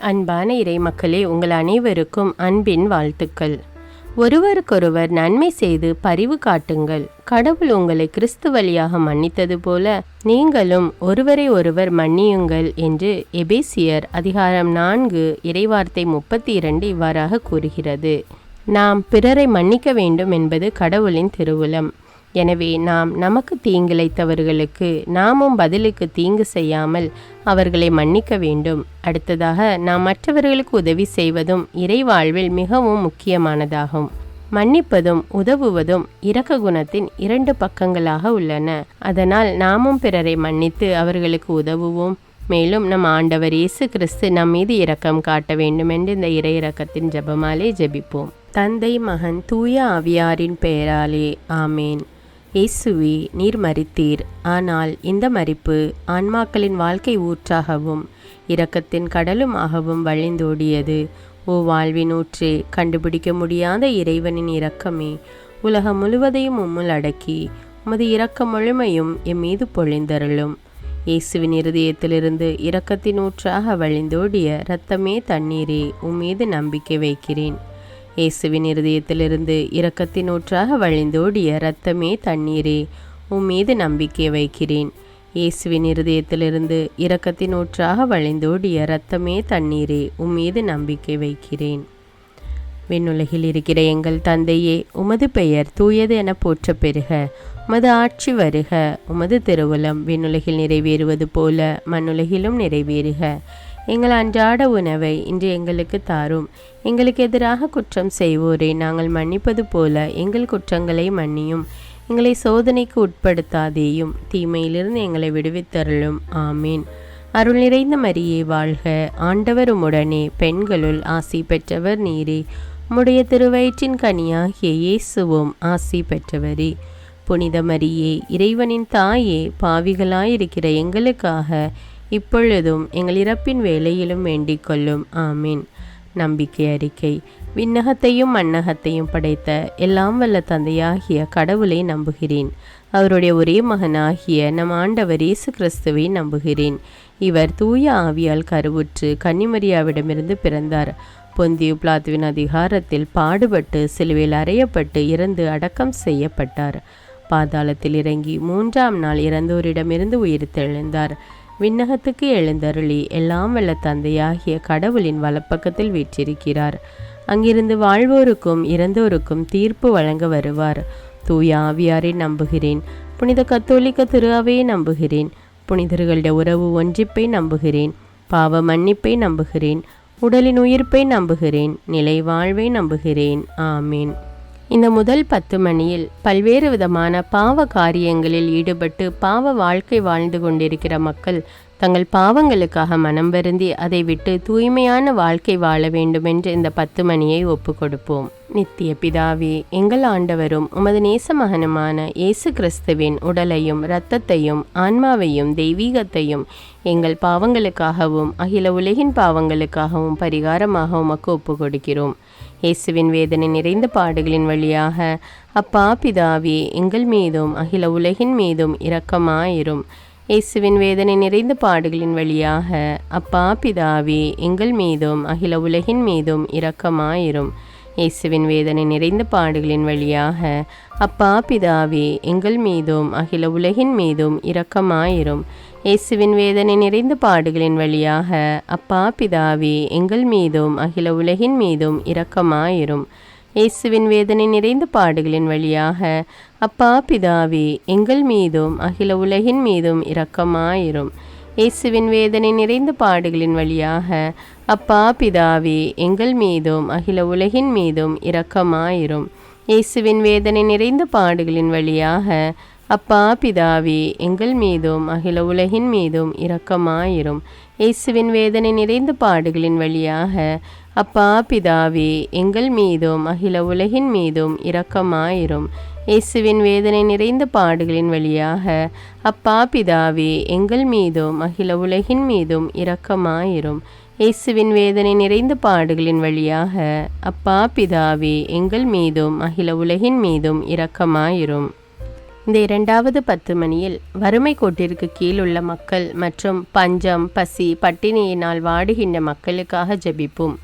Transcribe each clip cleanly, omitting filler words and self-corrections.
அன்பான இறை மக்களே, உங்கள் அனைவருக்கும் அன்பின் வாழ்த்துக்கள். ஒருவருக்கொருவர் நன்மை செய்து பரிவு காட்டுங்கள். கடவுள் உங்களை கிறிஸ்து வழியாக மன்னித்தது போல நீங்களும் ஒருவரை ஒருவர் மன்னியுங்கள் என்று எபேசியர் அதிகாரம் 4 இறைவார்த்தை 32 இவ்வாறாக கூறுகிறது. நாம் பிறரை மன்னிக்க வேண்டும் என்பது கடவுளின் திருவுளம். எனவே நாம் நமக்கு தீங்கிழைத்தவர்களுக்கு நாமும் பதிலுக்கு தீங்கு செய்யாமல் அவர்களை மன்னிக்க வேண்டும். அடுத்ததாக, நாம் மற்றவர்களுக்கு உதவி செய்வதும் இறை வாழ்வில் மிகவும் முக்கியமானதாகும். மன்னிப்பதும் உதவுவதும் இரக்க குணத்தின் 2 பக்கங்களாக உள்ளன. அதனால் நாமும் பிறரை மன்னித்து அவர்களுக்கு உதவுவோம். மேலும் நம் ஆண்டவர் இயேசு கிறிஸ்து நம் மீது இரக்கம் காட்ட வேண்டும் என்று இந்த இறை இரக்கத்தின் ஜெபமாலே ஜெபிப்போம். தந்தை, மகன், தூய ஆவியாரின் பெயராலே ஆமேன். இயேசுவே, நீர் மரித்தீர். ஆனால் இந்த மரிப்பு ஆன்மாக்களின் வாழ்க்கை ஊற்றாகவும் இரக்கத்தின் கடலுமாகவும் வழிந்தோடியது. ஓ வாழ்வின் ஊற்றே, கண்டுபிடிக்க முடியாத இறைவனின் இரக்கமே, உலகம் முழுவதையும் உம்முள் அடக்கி உமது இரக்க முழுமையும் எம் மீது பொழிந்தருளும். இயேசுவின் இருதயத்திலிருந்து இரக்கத்தின் ஊற்றாக வழிந்தோடிய இரத்தமே தண்ணீரே, உம்மீது நம்பிக்கை வைக்கிறேன். இயேசுவின் இருதயத்திலிருந்து இரக்கத்தின் ஊற்றாக வழிந்தோடிய இரத்தமே தண்ணீரே, உம்மீது நம்பிக்கை வைக்கிறேன். இயேசுவின் இருதயத்திலிருந்து இரக்கத்தின் ஊற்றாக வழிந்தோடிய இரத்தமே தண்ணீரே, உம்மீது நம்பிக்கை வைக்கிறேன். விண்ணுலகில் இருக்கிற எங்கள் தந்தையே, உமது பெயர் தூயது என போற்ற பெறுக. உமது ஆட்சி வருக. உமது திருவுளம் விண்ணுலகில் நிறைவேறுவது போல மண்ணுலகிலும் நிறைவேறுக. எங்கள் அன்றாட உணவை இன்று எங்களுக்கு தாரும். எங்களுக்கு எதிராக குற்றம் செய்வோரை நாங்கள் மன்னிப்பது போல எங்கள் குற்றங்களை மன்னியும். எங்களை சோதனைக்கு உட்படுத்தாதேயும், தீமையிலிருந்து எங்களை விடுவித்தருளும். ஆமீன். அருள் நிறைந்த மரியே வாழ்க. ஆண்டவர் உம்முடனே, பெண்களுள் ஆசி பெற்றவர் நீரே. உம்முடைய திருவயிற்றின் கனியாகிய இயேசுவும் ஆசி பெற்றவரே. புனித மரியே, இறைவனின் தாயே, பாவிகளாயிருக்கிற எங்களுக்காக இப்பொழுதும் எங்கள் இறப்பின் வேளையிலும் வேண்டிக் கொள்ளும். ஆமீன். நம்பிக்கை அறிக்கை. விண்ணகத்தையும் மண்ணகத்தையும் படைத்த எல்லாம் வல்ல தந்தையாகிய கடவுளை நம்புகிறேன். அவருடைய ஒரே மகனாகிய நம் ஆண்டவர் இயேசு கிறிஸ்துவை நம்புகிறேன். இவர் தூய ஆவியால் கருவுற்று கன்னிமரியாவிடமிருந்து பிறந்தார். பொந்தியு பிலாத்துவின் அதிகாரத்தில் பாடுபட்டு சிலுவையில் அறையப்பட்டு இறந்து அடக்கம் செய்யப்பட்டார். பாதாளத்தில் இறங்கி 3ஆம் நாள் இறந்தோரிடமிருந்து உயிர்த்தெழுந்தார். விண்ணகத்துக்கு எழுந்தருளி எல்லாம் வல்ல தந்தையாகிய கடவுளின் வலப்பக்கத்தில் வீற்றிருக்கிறார். அங்கிருந்து வாழ்வோருக்கும் இறந்தோருக்கும் தீர்ப்பு வழங்க வருவார். தூய ஆவியாரை நம்புகிறேன். புனித கத்தோலிக்க திரு அவையை நம்புகிறேன். புனிதர்களுடைய உறவு ஒன்றிப்பை நம்புகிறேன். பாவ மன்னிப்பை நம்புகிறேன். உடலின் உயிர்ப்பை நம்புகிறேன். நிலை வாழ்வை நம்புகிறேன். ஆமீன். இந்த முதல் 10 மணியில் பல்வேறு விதமான பாவ காரியங்களில் ஈடுபட்டு பாவ வாழ்க்கை வாழ்ந்து கொண்டிருக்கிற மக்கள் தங்கள் பாவங்களுக்காக மனம் வருந்தி அதை விட்டு தூய்மையான வாழ்க்கை வாழ வேண்டுமென்று இந்த 10 மணியை ஒப்பு கொடுப்போம். நித்திய பிதாவே, எங்கள் ஆண்டவரும் உமது நேச மகனுமான இயேசு கிறிஸ்துவின் உடலையும் இரத்தத்தையும் ஆன்மாவையும் தெய்வீகத்தையும் எங்கள் பாவங்களுக்காகவும் அகில உலகின் பாவங்களுக்காகவும் பரிகாரமாக உமக்கு ஒப்பு கொடுக்கிறோம். இயேசுவின் வேதனை நிறைந்த பாடுகளின் வழியாக அப்பா பிதாவே, எங்கள் மீதும் அகில உலகின் மீதும் இரக்கமாயிரும். இயேசுவின் வேதனை நிறைந்த பாடுகளின் வழியாக அப்பா பிதாவே, எங்கள் மீதும் அகில உலகின் மீதும் இரக்கமாயிரும். இயேசுவின் வேதனை நிறைந்த பாடுகளின் வழியாக அப்பா பிதாவே, எங்கள் மீதும் அகில உலகின் மீதும் இரக்கமாயிரும். இயேசுவின் வேதனை நிறைந்த பாடுகளின் வழியாக அப்பா பிதாவே, எங்கள் மீதும் அகில உலகின் மீதும் இரக்கமாயிரும். இயேசுவின் வேதனை நிறைந்த பாடுகளின் வழியாக அப்பா பிதாவே, எங்கள் மீதும் அகில உலகின் மீதும் இரக்கமாயிரும். இயேசுவின் வேதனை நிறைந்த பாடுகளின் வழியாக அப்பா பிதாவே, எங்கள் மீதும் அகில உலகின் மீதும் இரக்கமாயிரும். இயேசுவின் வேதனை நிறைந்த பாடுகளின் வழியாக அப்பா பிதாவே, எங்கள் மீதும் அகில உலகின் மீதும் இரக்கமாயிரும். இயேசுவின் வேதனை நிறைந்த பாடுகளின் வழியாக அப்பா பிதாவே, எங்கள் மீதும் அகில உலகின் மீதும் இரக்கமாயிரும். இயேசுவின் வேதனை நிறைந்த பாடுகளின் வழியாக அப்பா பிதாவே, எங்கள் மீதும் அகில உலகின் மீதும் இரக்கமாயிரும். இயேசுவின் வேதனை நிறைந்த பாடுகளின் வழியாக அப்பா பிதாவே, எங்கள் மீதும் அகில உலகின் மீதும் இரக்கமாயிரும். இந்த இரண்டாவது 10 மணியில் வறுமை கோட்டிற்கு கீழ் உள்ள மக்கள் மற்றும் பஞ்சம், பசி, பட்டினியினால் வாடுகின்ற மக்களுக்காக ஜெபிப்போம்.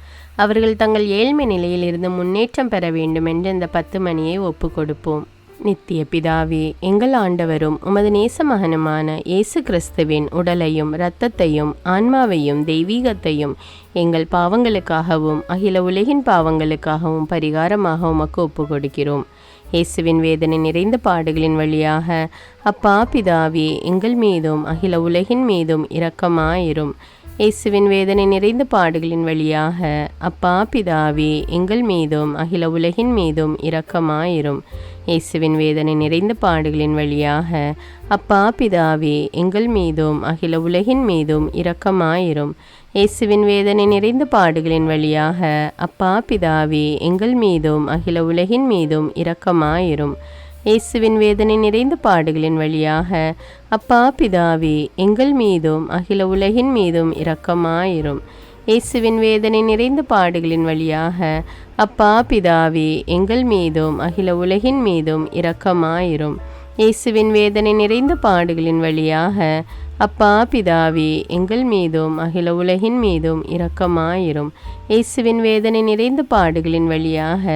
அவர்கள் தங்கள் ஏழ்மை நிலையில் இருந்து முன்னேற்றம் பெற வேண்டும் என்று இந்த 10 மணியை ஒப்பு கொடுப்போம். நித்திய பிதாவே, எங்கள் ஆண்டவரும் உமது நேச மகனுமான இயேசு கிறிஸ்துவின் உடலையும் இரத்தத்தையும் ஆன்மாவையும் தெய்வீகத்தையும் எங்கள் பாவங்களுக்காகவும் அகில உலகின் பாவங்களுக்காகவும் பரிகாரமாக உமக்கு ஒப்பு கொடுக்கிறோம். இயேசுவின் வேதனை நிறைந்த பாடுகளின் வழியாக அப்பா பிதாவே, எங்கள் மீதும் அகில உலகின் மீதும் இரக்கமாயிரும். இயேசுவின் வேதனை நிறைந்த பாடுகளின் வழியாக அப்பா பிதாவே, எங்கள் மீதும் அகில உலகின் மீதும் இரக்கமாயிரும். இயேசுவின் வேதனை நிறைந்த பாடுகளின் வழியாக அப்பா பிதாவே, எங்கள் மீதும் அகில உலகின் மீதும் இரக்கமாயிரும். இயேசுவின் வேதனை நிறைந்த பாடுகளின் வழியாக அப்பா பிதாவே, எங்கள் மீதும் அகில உலகின் மீதும் இரக்கமாயிரும். இயேசுவின் வேதனை நிறைந்த பாடுகளின் வழியாக அப்பா பிதாவே, எங்கள் மீதும் அகில உலகின் மீதும் இரக்கமாயிரும். இயேசுவின் வேதனை நிறைந்த பாடுகளின் வழியாக அப்பா பிதாவே, எங்கள் மீதும் அகில உலகின் மீதும் இரக்கமாயிரும். இயேசுவின் வேதனை நிறைந்த பாடுகளின் வழியாக அப்பா பிதாவே, எங்கள் மீதும் அகில உலகின் மீதும் இரக்கமாயிரும். இயேசுவின் வேதனை நிறைந்த பாடுகளின் வழியாக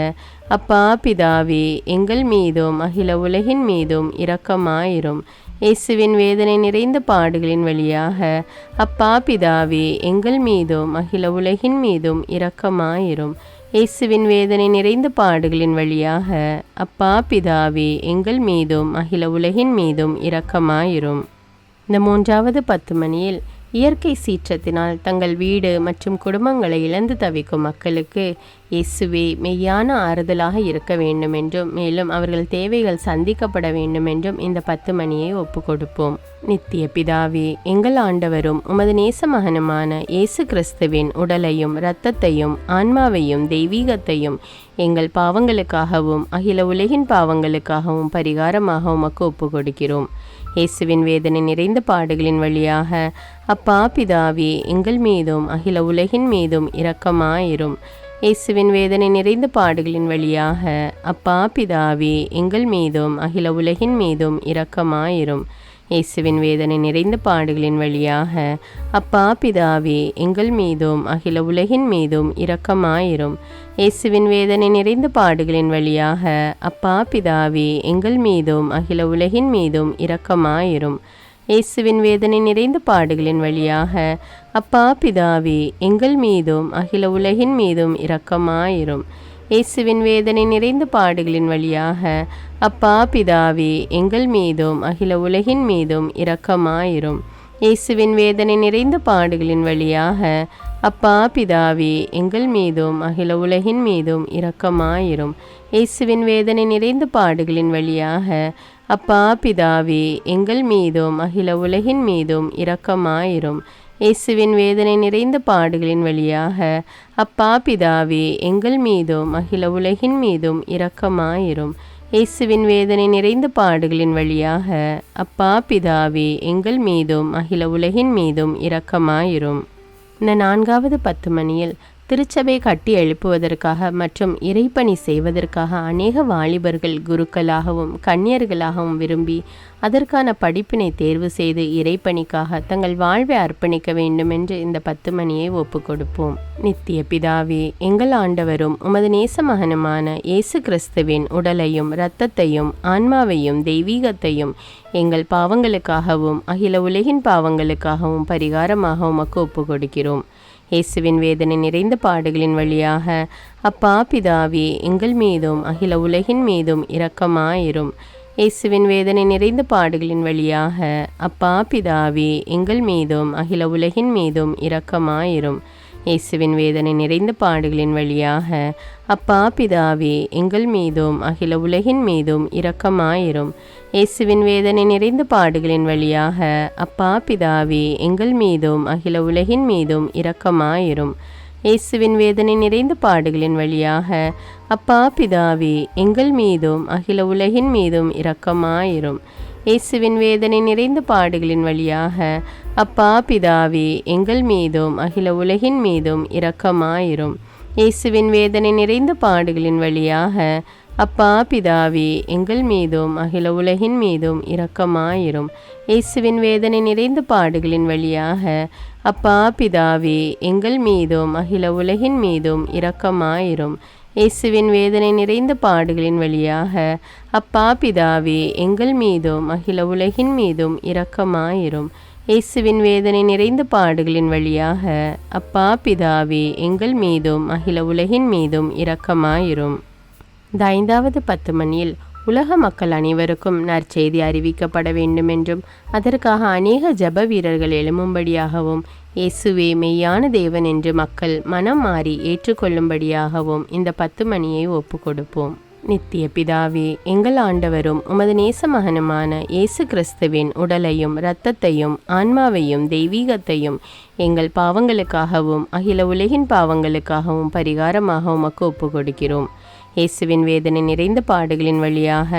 அப்பா பிதாவே, எங்கள் மீதும் அகில உலகின் மீதும் இரக்கமாயிரும். இயேசுவின் வேதனை நிறைந்த பாடுகளின் வழியாக அப்பா பிதாவே, எங்கள் மீதும் அகில உலகின் மீதும் இரக்கமாயிரும். இயேசுவின் வேதனை நிறைந்த பாடுகளின் வழியாக அப்பா பிதாவே, எங்கள் மீதும் அகில உலகின் மீதும் இரக்கமாயிரும். இந்த மூன்றாவது 10 மணியில் இயற்கை சீற்றத்தினால் தங்கள் வீடு மற்றும் குடும்பங்களை இழந்து தவிக்கும் மக்களுக்கு இயேசுவே மெய்யான ஆறுதலாக இருக்க வேண்டும் என்றும், மேலும் அவர்கள் தேவைகள் சந்திக்கப்பட வேண்டும் என்றும் இந்த 10 மணியை ஒப்பு கொடுப்போம். நித்திய பிதாவே, எங்கள் ஆண்டவரும் உமது நேச மகனுமான இயேசு கிறிஸ்துவின் உடலையும் இரத்தத்தையும் ஆன்மாவையும் தெய்வீகத்தையும் எங்கள் பாவங்களுக்காகவும் அகில உலகின் பாவங்களுக்காகவும் பரிகாரமாக உமக்கு ஒப்பு கொடுக்கிறோம். இயேசுவின் வேதனை நிறைந்த பாடுகளின் வழியாக அப்பா பிதாவே, எங்கள் மீதும் அகில உலகின் மீதும் இரக்கமாயிரும். இயேசுவின் வேதனை நிறைந்த பாடுகளின் வழியாக அப்பா பிதாவே, எங்கள் மீதும் அகில உலகின் மீதும் இரக்கமாயிரும். இயேசுவின் வேதனை நிறைந்த பாடுகளின் வழியாக அப்பா பிதாவே, எங்கள் மீதும் அகில உலகின் மீதும் இரக்கமாயிரும். இயேசுவின் வேதனை நிறைந்த பாடுகளின் வழியாக அப்பா பிதாவே, எங்கள் மீதும் அகில உலகின் மீதும் இரக்கமாயிரும். இயேசுவின் வேதனை நிறைந்த பாடுகளின் வழியாக அப்பா பிதாவே, எங்கள் மீதும் அகில உலகின் மீதும் இரக்கமாயிரும். இயேசுவின் வேதனை நிறைந்த பாடுகளின் வழியாக அப்பா பிதாவே, எங்கள் மீதும் அகில உலகின் மீதும் இரக்கமாயிரும். இயேசுவின் வேதனை நிறைந்த பாடுகளின் வழியாக அப்பா பிதாவே, எங்கள் மீதும் அகில உலகின் மீதும் இரக்கமாயிரும். இயேசுவின் வேதனை நிறைந்த பாடுகளின் வழியாக அப்பா பிதாவே, எங்கள் மீதும் அகில உலகின் மீதும் இரக்கமாயிரும். இயேசுவின் வேதனை நிறைந்த பாடுகளின் வழியாக அப்பா பிதாவே, எங்கள் மீதும் அகில உலகின் மீதும் இரக்கமாயிரும். இயேசுவின் வேதனை நிறைந்த பாடுகளின் வழியாக அப்பா பிதாவே, எங்கள் மீதும் அகில உலகின் மீதும் இரக்கமாயிரும். இந்த நான்காவது 10 மணியில் திருச்சபை கட்டி எழுப்புவதற்காக மற்றும் இறைப்பணி செய்வதற்காக அநேக வாலிபர்கள் குருக்களாகவும் கன்னியர்களாகவும் விரும்பி அதற்கான படிப்பினை தேர்வு செய்து இறைப்பணிக்காக தங்கள் வாழ்வை அர்ப்பணிக்க வேண்டும் என்று இந்த 10 மணியை ஒப்பு கொடுப்போம். நித்திய பிதாவே, எங்கள் ஆண்டவரும் உமது நேச மகனுமான இயேசு கிறிஸ்துவின் உடலையும் இரத்தத்தையும் ஆன்மாவையும் தெய்வீகத்தையும் எங்கள் பாவங்களுக்காகவும் அகில உலகின் பாவங்களுக்காகவும் பரிகாரமாக உமக்கு ஒப்பு கொடுக்கிறோம். இயேசுவின் வேதனை நிறைந்த பாடுகளின் வழியாக அப்பா பிதாவே, எங்கள் மீதும் அகில உலகின் மீதும் இரக்கமாயிரும். இயேசுவின் வேதனை நிறைந்த பாடுகளின் வழியாக அப்பா பிதாவே, எங்கள் மீதும் அகில உலகின் மீதும் இரக்கமாயிரும். இயேசுவின் வேதனை நிறைந்த பாடுகளின் வழியாக அப்பா பிதாவே, எங்கள் மீதும் அகில உலகின் மீதும் இரக்கமாயிரும். இயேசுவின் வேதனை நிறைந்த பாடுகளின் வழியாக அப்பா பிதாவே, எங்கள் மீதும் அகில உலகின் மீதும் இரக்கமாயிரும். இயேசுவின் வேதனை நிறைந்த பாடுகளின் வழியாக அப்பா பிதாவே, எங்கள் மீதும் அகில உலகின் மீதும் இரக்கமாயிரும். இயேசுவின் வேதனை நிறைந்த பாடுகளின் வழியாக அப்பா பிதாவே, எங்கள் மீதும் அகில உலகின் மீதும் இரக்கமாயிரும். இயேசுவின் வேதனை நிறைந்த பாடுகளின் வழியாக அப்பா பிதாவே, எங்கள் மீதும் அகில உலகின் மீதும் இரக்கமாயிரும். இயேசுவின் வேதனை நிறைந்த பாடுகளின் வழியாக அப்பா பிதாவே, எங்கள் மீதும் அகில உலகின் மீதும் இரக்கமாயிரும். இயேசுவின் வேதனை நிறைந்த பாடுகளின் வழியாக அப்பா பிதாவே, எங்கள் மீதும் அகில உலகின் மீதும் இரக்கமாயிரும். இயேசுவின் வேதனை நிறைந்த பாடுகளின் வழியாக அப்பா பிதாவே, எங்கள் மீதும் அகில உலகின் மீதும் இரக்கமாயிரும். இந்த 5வது 10 மணியில் உலக மக்கள் அனைவருக்கும் நற்செய்தி அறிவிக்கப்பட வேண்டுமென்றும் அதற்காக அநேக ஜெப வீரர்கள் எழும்பும்படியாகவும் இயேசுவே மெய்யான தேவன் என்று மக்கள் மனம் மாறி ஏற்றுக்கொள்ளும்படியாகவும் இந்த 10 மணியை ஒப்பு கொடுப்போம். நித்திய பிதாவே, எங்கள் ஆண்டவரும் உமது நேச மகனுமான இயேசு கிறிஸ்துவின் உடலையும் இரத்தத்தையும் ஆன்மாவையும் தெய்வீகத்தையும் எங்கள் பாவங்களுக்காகவும் அகில உலகின் பாவங்களுக்காகவும் பரிகாரமாக உமக்கு ஒப்பு கொடுக்கிறோம். இயேசுவின் வேதனை நிறைந்த பாடுகளின் வழியாக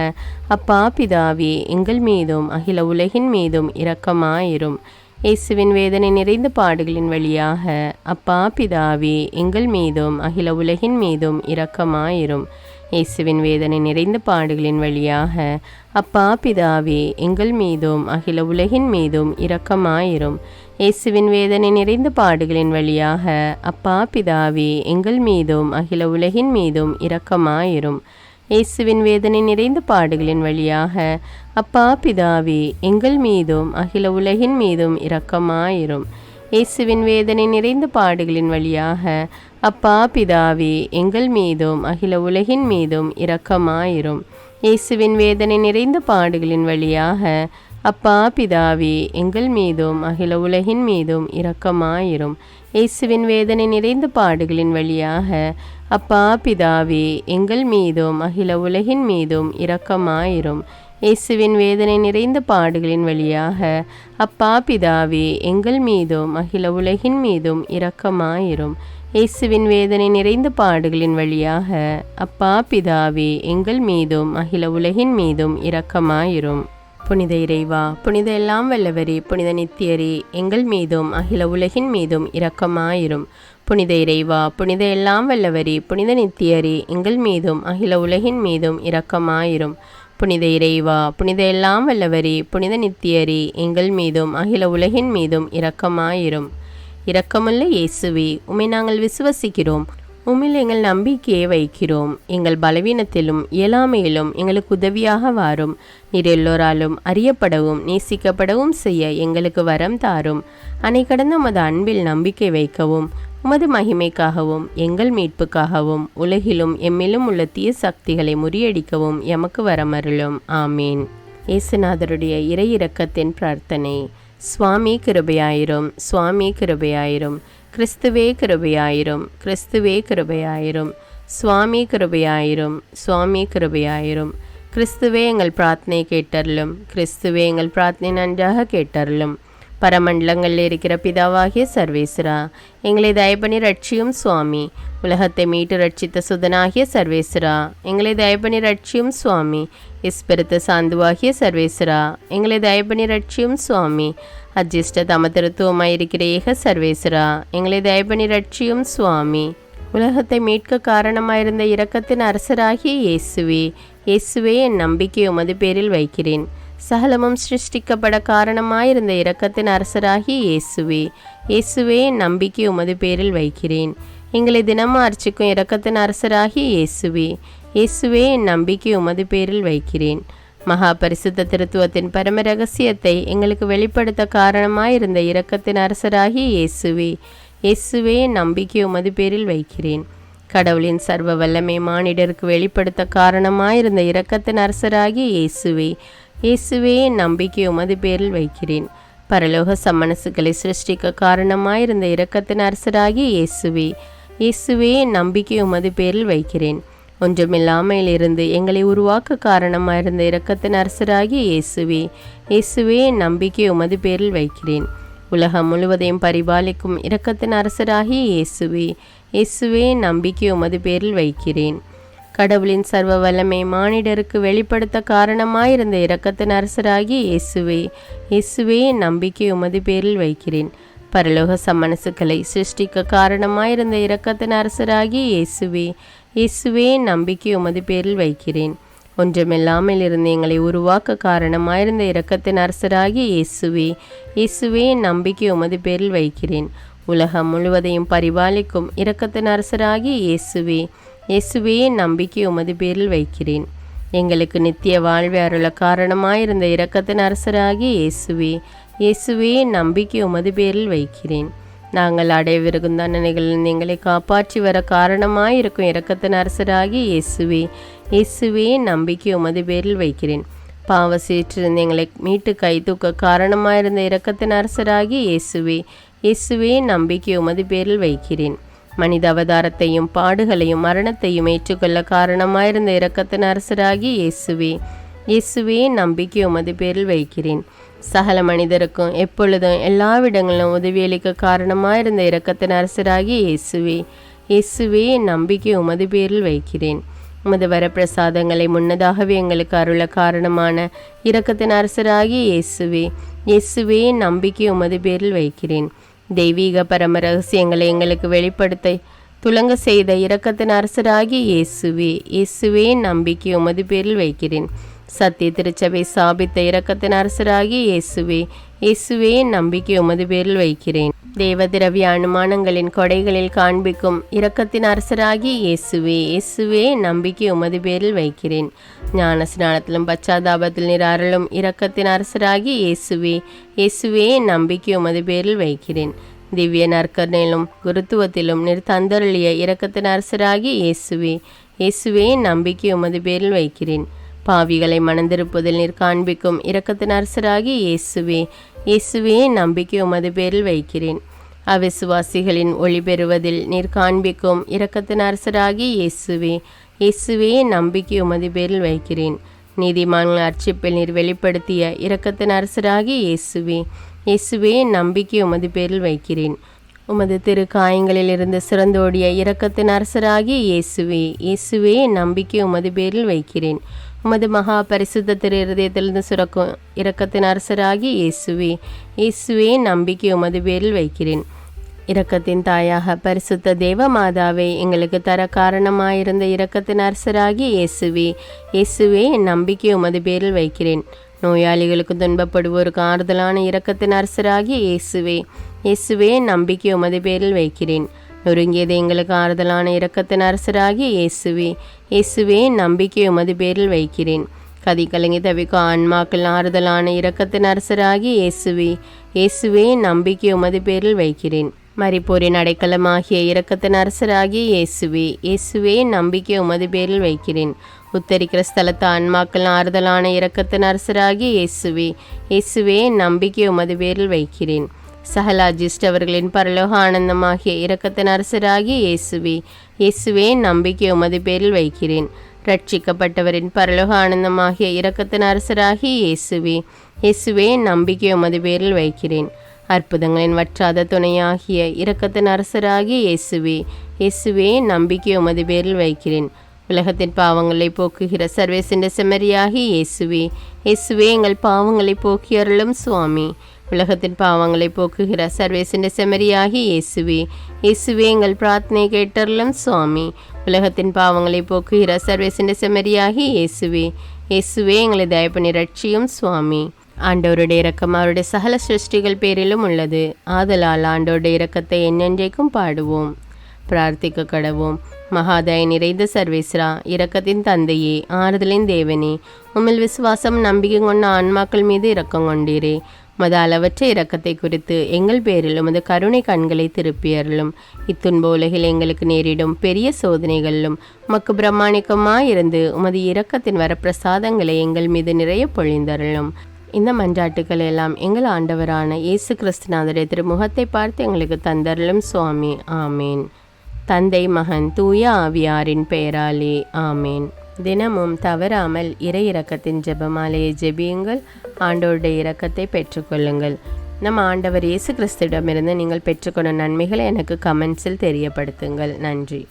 அப்பா பிதாவே, எங்கள் மீதும் அகில உலகின் மீதும் இரக்கமாயிரும். இயேசுவின் வேதனை நிறைந்த பாடுகளின் வழியாக அப்பா பிதாவே, எங்கள் மீதும் அகில உலகின் மீதும் இரக்கமாயிரும். இயேசுவின் வேதனை நிறைந்த பாடுகளின் வழியாக அப்பா பிதாவே, எங்கள் மீதும் அகில உலகின் மீதும் இரக்கமாயிரும். இயேசுவின் வேதனை நிறைந்த பாடுகளின் வழியாக அப்பா பிதாவே, எங்கள் மீதும் அகில உலகின் மீதும் இரக்கமாயிரும். இயேசுவின் வேதனை நிறைந்த பாடுகளின் வழியாக அப்பா பிதாவே, எங்கள் மீதும் அகில உலகின் மீதும் இரக்கமாயிரும். இயேசுவின் வேதனை நிறைந்த பாடுகளின் வழியாக அப்பா பிதாவே, எங்கள் மீதும் அகில உலகின் மீதும் இரக்கமாயிரும். இயேசுவின் வேதனை நிறைந்த பாடுகளின் வழியாக அப்பா பிதாவே, எங்கள் மீதும் அகில உலகின் மீதும் இரக்கமாயிரும். இயேசுவின் வேதனை நிறைந்த பாடுகளின் வழியாக அப்பா பிதாவே, எங்கள் மீதும் அகில உலகின் மீதும் இரக்கமாயிரும். இயேசுவின் வேதனை நிறைந்த பாடுகளின் வழியாக அப்பா பிதாவே, எங்கள் மீதும் அகில உலகின் மீதும் இரக்கமாயிரும். இயேசுவின் வேதனை நிறைந்த பாடுகளின் வழியாக அப்பா பிதாவே, எங்கள் மீதும் அகில உலகின் மீதும் இரக்கமாயிரும். புனித இறைவா, புனித எல்லாம் வல்லவரே, புனித நித்தியரே, எங்கள் மீதும் அகில உலகின் மீதும் இரக்கமாயிரும். புனித இறைவா, புனித எல்லாம் வல்லவரே, புனித நித்தியரே, எங்கள் மீதும் அகில உலகின் மீதும் இரக்கமாயிரும். புனித இறைவா, புனித எல்லாம் வல்லவரே, புனித நித்தியரே, எங்கள் மீதும் அகில உலகின் மீதும் இரக்கமாயிரும். இரக்கமுள்ள இயேசுவே, உம்மை நாங்கள் விசுவசிக்கிறோம், உம்மில் எங்கள் நம்பிக்கையை வைக்கிறோம். எங்கள் பலவீனத்திலும் இயலாமையிலும் எங்களுக்கு உதவியாக வாரும். நீர் எல்லோராலும் அறியப்படவும் நேசிக்கப்படவும் செய்ய எங்களுக்கு வரம் தாரும். அணை கடந்த உமது அன்பில் நம்பிக்கை வைக்கவும் உமது மகிமைக்காகவும் எங்கள் மீட்புக்காகவும் உலகிலும் எம்மிலும் உள்ள தீய சக்திகளை முறியடிக்கவும் எமக்கு வரமருளும். ஆமீன். இயேசுநாதருடைய இறை இரக்கத்தின் பிரார்த்தனை. சுவாமி கிருபையாயிரும், சுவாமி கிருபையாயிரும். கிறிஸ்துவே கிருபையாயிரும், கிறிஸ்துவே கிருபையாயிரும். சுவாமி கிருபையாயிரும், சுவாமி கிருபையாயிரும். கிறிஸ்துவே எங்கள் பிரார்த்தனை கேட்டருளும், கிறிஸ்துவே எங்கள் பிரார்த்தனை நன்றாக கேட்டருளும். பரமண்டலங்களில் இருக்கிற பிதாவாகிய சர்வேஸ்வரா, எங்களை தயபணி ரட்சியும் சுவாமி. உலகத்தை மீட்டு ரட்சித்த சுதனாகிய சர்வேஸ்வரா, எங்களை தயபணி ரட்சியும் சுவாமி. இஸ்பெருத்த சாந்துவாகிய சர்வேஸ்வரா, எங்களை தயபணி ரட்சியும் சுவாமி. அஜிஷ்ட தமதிருத்துவமாயிருக்கிற ஏக சர்வேஸ்வரா, எங்களை தயபணி ரட்சியும் சுவாமி. உலகத்தை மீட்க காரணமாயிருந்த இரக்கத்தின் அரசராகிய இயேசுவே, இயேசுவே என் நம்பிக்கை உமது பேரில் வைக்கிறேன். சகலமும் சிருஷ்டிக்கப்பட காரணமாயிருந்த இரக்கத்தின் அரசராகிய இயேசுவே, இயேசுவே என் நம்பிக்கை உமது பேரில் வைக்கிறேன். எங்களை தினமும் அர்ச்சிக்கும் இரக்கத்தின் அரசராகிய இயேசுவே, இயேசுவே என் நம்பிக்கை உமது பேரில் வைக்கிறேன். மகா பரிசுத்த திருத்துவத்தின் பரம ரகசியத்தை எங்களுக்கு வெளிப்படுத்த காரணமாயிருந்த இரக்கத்தின் அரசராகிய இயேசுவே, இயேசுவே என் நம்பிக்கை உமது பேரில் வைக்கிறேன். கடவுளின் சர்வ வல்லமை மானிடருக்கு வெளிப்படுத்த காரணமாயிருந்த இரக்கத்தின் அரசராகிய இயேசுவே, இயேசுவே என் நம்பிக்கை உமது பேரில் வைக்கிறேன். பரலோக சம்மனசுகளை சிருஷ்டிக்க காரணமாயிருந்த இரக்கத்தின் அரசராகிய இயேசுவே, இயேசுவே என் நம்பிக்கை உமது பேரில் வைக்கிறேன். ஒன்றுமில்லாமையிலிருந்து எங்களை உருவாக்க காரணமாயிருந்த இரக்கத்தின் அரசராகிய இயேசுவே, இயேசுவே என் நம்பிக்கை உமது பேரில் வைக்கிறேன். உலகம் முழுவதையும் பரிபாலிக்கும் இரக்கத்தின் அரசராகிய இயேசுவே, இயேசுவே என் நம்பிக்கை உமது பேரில் வைக்கிறேன். கடவுளின் சர்வ வல்லமை மானிடருக்கு வெளிப்படுத்த காரணமாயிருந்த இரக்கத்தின் அரசராகிய இயேசுவே, இயேசுவே என் நம்பிக்கை உமது பேரில் வைக்கிறேன். பரலோக சம்மனசுக்களை சிருஷ்டிக்க காரணமாயிருந்த இரக்கத்தின் அரசராகிய இயேசுவே, இயேசுவே நம்பிக்கை உமது பேரில் வைக்கிறேன். ஒன்றுமில்லாமல் இருந்து எங்களை உருவாக்க காரணமாயிருந்த இரக்கத்தின் அரசராகிய இயேசுவே, இயேசுவே நம்பிக்கை உமது பேரில் வைக்கிறேன். உலகம் முழுவதையும் பரிபாலிக்கும் இரக்கத்தின் அரசராகிய இயேசுவே, இயேசுவே நம்பிக்கை உமது பேரில் வைக்கிறேன். எங்களுக்கு நித்திய வாழ்வை அருள காரணமாயிருந்த இரக்கத்தின் அரசராகிய இயேசுவே, இயேசுவே நம்பிக்கை உமது பேரில் வைக்கிறேன். நாங்கள் அடையவிருக்கும் தண்டனைகளில் எங்களை காப்பாற்றி வர காரணமாயிருக்கும் இரக்கத்தின் அரசராகிய இயேசுவே, இயேசுவே நம்பிக்கை உமது பேரில் வைக்கிறேன். பாவ சீற்றிருந்து எங்களை மீட்டு கை தூக்க காரணமாயிருந்த இரக்கத்தின் அரசராகிய இயேசுவே, இயேசுவே நம்பிக்கை உமது பேரில் வைக்கிறேன். மனித அவதாரத்தையும் பாடுகளையும் மரணத்தையும் ஏற்றுக்கொள்ள காரணமாயிருந்த இரக்கத்தின் அரசராகிய இயேசுவே, இயேசுவே நம்பிக்கை உமது பேரில் வைக்கிறேன். சகல மனிதருக்கும் எப்பொழுதும் எல்லாவிடங்களிலும் உதவியளிக்க காரணமாயிருந்த இரக்கத்தின் அரசராகிய இயேசுவே, இயேசுவே நம்பிக்கை உமது பேரில் வைக்கிறேன். உமது வரப்பிரசாதங்களை முன்னதாகவே எங்களுக்கு அருள காரணமான இரக்கத்தின் அரசராகிய இயேசுவே, இயேசுவே நம்பிக்கை உமது பேரில் வைக்கிறேன். தெய்வீக பரம ரகசியங்களை எங்களுக்கு வெளிப்படுத்த துலங்க செய்த இரக்கத்தின் அரசராகிய இயேசுவே, இயேசுவே நம்பிக்கை உமது பேரில் வைக்கிறேன். சத்திய திருச்சபை சாபித்த இரக்கத்தின் அரசராகிய இயேசுவே, இயேசுவே நம்பிக்கை உமது பேரில் வைக்கிறேன். தேவ திரவிய அனுமானங்களின் கொடைகளில் காண்பிக்கும் இரக்கத்தின் அரசராகிய இயேசுவே, இயேசுவே நம்பிக்கை உமது பேரில் வைக்கிறேன். ஞான ஸ்நானத்திலும் பச்சாதாபத்தில் நீர் அருளும் இரக்கத்தின் அரசராகிய இயேசுவே, இயேசுவே நம்பிக்கை உமது பேரில் வைக்கிறேன். திவ்ய நற்கருணையிலும் குருத்துவத்திலும் நீர் தந்தருளிய இரக்கத்தின் அரசராகிய இயேசுவே, இயேசுவே நம்பிக்கை உமது பேரில் வைக்கிறேன். பாவிகளை மணந்திருப்பதில் நீர் காண்பிக்கும் இரக்கத்தின் அரசராகிய இயேசுவே, இயேசுவே நம்பிக்கை உமது பேரில் வைக்கிறேன். அவிசுவாசிகளின் ஒளி பெறுவதில் நீர் காண்பிக்கும் இரக்கத்தின் அரசராகிய இயேசுவே, இயேசுவே நம்பிக்கை உமது பேரில் வைக்கிறேன். நீதிமான்கள் அர்ச்சிப்பில் நீர் வெளிப்படுத்திய இரக்கத்தின் அரசராகிய இயேசுவே, இயேசுவே நம்பிக்கை உமது பேரில் வைக்கிறேன். உமது திரு காயங்களில் இருந்து சிறந்தோடிய இரக்கத்தின் அரசராகிய இயேசுவே, இயேசுவே நம்பிக்கை உமது பேரில் வைக்கிறேன். உமது மகா பரிசுத்த திரு இருதயத்திலிருந்து சுரக்கும் இரக்கத்தின் அரசராகிய இயேசுவே, இயேசுவே நம்பிக்கை உமது பேரில் வைக்கிறேன். இரக்கத்தின் தாயாக பரிசுத்த தேவ மாதாவை எங்களுக்கு தர காரணமாயிருந்த இரக்கத்தின் அரசராகிய இயேசுவே, இயேசுவே நம்பிக்கை உமது பேரில் வைக்கிறேன். நோயாளிகளுக்கு துன்பப்படுவோருக்கு ஆறுதலான இரக்கத்தின் அரசராகிய இயேசுவே, இயேசுவே நம்பிக்கை உமது பேரில் வைக்கிறேன். நொறுங்கியது எங்களுக்கு ஆறுதலான இரக்கத்தின் அரசராகிய இயேசுவே, இயேசுவே நம்பிக்கை உமது பேரில் வைக்கிறேன். கதி கலங்கி தவிக்கும் ஆன்மாக்கள் ஆறுதலான இரக்கத்தின் அரசராகிய இயேசுவே, இயேசுவே நம்பிக்கை உமது பேரில் வைக்கிறேன். மரிப்போரின் அடைக்கலமாகிய இரக்கத்தின் அரசராகிய இயேசுவே, இயேசுவே நம்பிக்கை உமது பேரில் வைக்கிறேன். உத்தரிக்கிற ஸ்தலத்து ஆன்மாக்கள் ஆறுதலான இரக்கத்தின் அரசராகிய இயேசுவே, இயேசுவே நம்பிக்கை உமது பேரில் வைக்கிறேன். சகல அஜிஷ்டவர்களின் பரலோக ஆனந்தமாகிய இரக்கத்தின் அரசராகிய இயேசுவே, இயேசுவே நம்பிக்கை உமது பேரில் வைக்கிறேன். ரட்சிக்கப்பட்டவரின் பரலோக ஆனந்தமாகிய இரக்கத்தின் அரசராகிய இயேசுவே, இயேசுவே நம்பிக்கை உமது பேரில் வைக்கிறேன். அற்புதங்களின் வற்றாத துணையாகிய இரக்கத்தின் அரசராகிய இயேசுவே, இயேசுவே நம்பிக்கை உமது பேரில் வைக்கிறேன். உலகத்தின் பாவங்களை போக்குகிற சர்வேசின்ற செம்மறியாகி இயேசுவே, இயேசுவே எங்கள் பாவங்களை போக்கி அருளும் சுவாமி. உலகத்தின் பாவங்களை போக்குகிற சர்வேசின்ற செம்மறியாகி இயேசுவே, இயேசுவே எங்கள் பிரார்த்தனை கேட்டருளும் சுவாமி. உலகத்தின் பாவங்களை போக்குகிற சர்வேசின்ற செம்மறியாகி இயேசுவே, இயேசுவே எங்களை தயப்பனி ரட்சியும் சுவாமி. ஆண்டவருடைய இரக்கம் அவருடைய சகல சிருஷ்டிகள் பேரிலும் உள்ளது. ஆதலால் ஆண்டவருடைய இரக்கத்தை என்னென்றைக்கும் பாடுவோம். பிரார்த்திக்க கடவோம். மகாதய நிறைந்த சர்வேஸ்வரா, இரக்கத்தின் தந்தையே, ஆறுதலின் தேவனே, உம்மில் விசுவாசம் நம்பிக்கை கொண்ட ஆன்மாக்கள் மீது இரக்கம் கொண்டீரே. உமது அளவற்ற இரக்கத்தை குறித்து எங்கள் பேரில் உமது கருணை கண்களை திருப்பியருளும். இத்துன்ப உலகில் எங்களுக்கு நேரிடும் பெரிய சோதனைகளிலும் உமக்கு பிரமாணிக்கமாயிருந்து உமது இரக்கத்தின் வரப்பிரசாதங்களை எங்கள் மீது நிறைய பொழிந்தருளும். இந்த மன்றாட்டுக்கள் எல்லாம் எங்கள் ஆண்டவரான இயேசு கிறிஸ்துநாதரை திருமுகத்தை பார்த்து எங்களுக்கு தந்தருளும் சுவாமி. ஆமேன். தந்தை, மகன், தூய ஆவியாரின் பெயராலே ஆமேன். தினமும் தவறாமல் இறை இரக்கத்தின் ஜெபமாலையை ஜெபியுங்கள். ஆண்டவருடைய இரக்கத்தை பெற்றுக்கொள்ளுங்கள். நம் ஆண்டவர் இயேசு கிறிஸ்துவிடமிருந்து நீங்கள் பெற்றுக்கொண்ட நன்மைகளை எனக்கு கமெண்ட்ஸில் தெரியப்படுத்துங்கள். நன்றி.